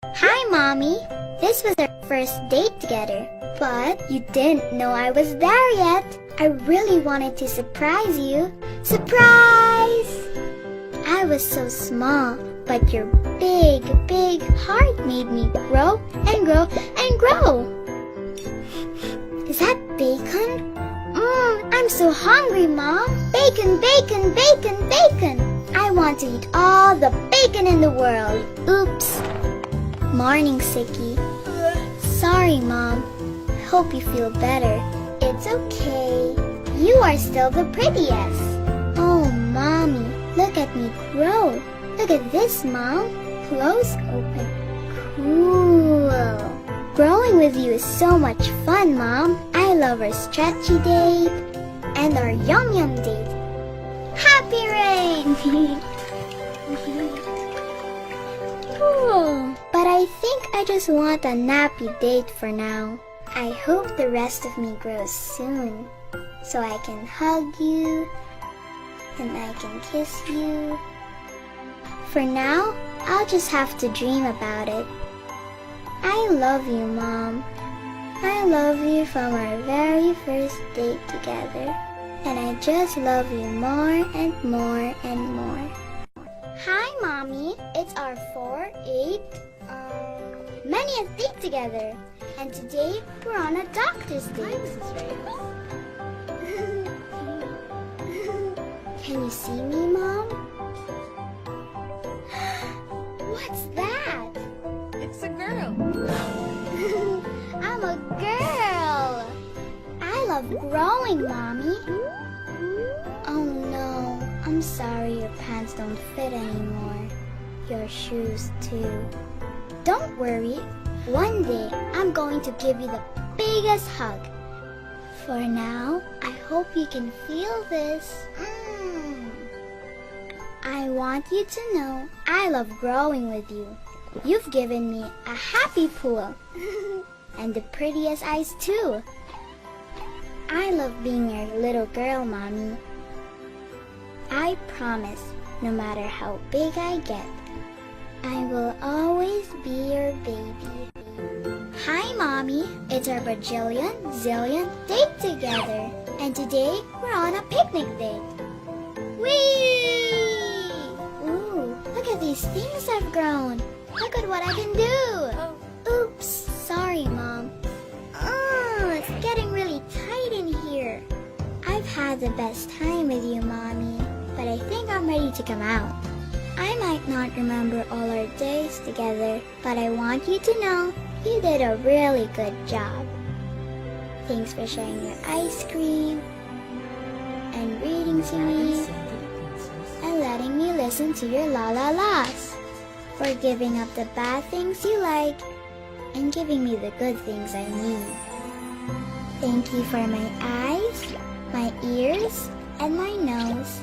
Hi, Mommy. This was our first date together, but you didn't know I was there yet. I really wanted to surprise you. Surprise! I was so small, but your big, big heart made me grow and grow and grow. Is that bacon? I'm so hungry, Mom. Bacon, bacon, bacon, bacon. I want to eat all the bacon in the world. Oops. Morning, Sickie. Sorry, Mom. Hope you feel better. It's okay. You are still the prettiest. Oh, Mommy, look at me grow. Look at this, Mom. Close open. Cool. Growing with you is so much fun, Mom. I love our stretchy date and our yum yum date. Happy rain! Cool. But I think I just want a nappy date for now. I hope the rest of me grows soon, so I can hug you and I can kiss you. For now, I'll just have to dream about it. I love you, Mom. I love you from our very first date together. And I just love you more and more and more. Hi, Mommy. It's our 40th date together. And today, we're on a doctor's date. Can you see me, Mom? What's that? It's a girl. I'm a girl. I love growing, Mommy. Oh no, I'm sorry your pants don't fit anymore. Your shoes too. Don't worry. One day, I'm going to give you the biggest hug. For now, I hope you can feel this. I want you to know I love growing with you. You've given me a happy pool. And the prettiest eyes too. I love being your little girl, Mommy. I promise, no matter how big I get, I will always be your baby. Hi, Mommy. It's our bajillion, zillion date together. And today, we're on a picnic date. Whee! Ooh, look at these things I've grown. Look at what I can do. Oops, sorry, Mom. It's getting really tight in here. I've had the best time with you, Mommy, but I think I'm ready to come out. I might not remember all our days together, but I want you to know you did a really good job. Thanks for sharing your ice cream and reading to me and letting me listen to your la-la-las. For giving up the bad things you like and giving me the good things I need. Thank you for my eyes, my ears, and my nose.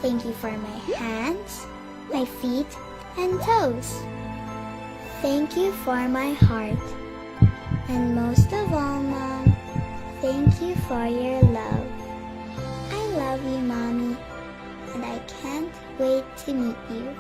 Thank you for my hands, my feet, and toes. Thank you for my heart. And most of all, Mom, thank you for your love. I love you, Mommy, and I can't wait to meet you.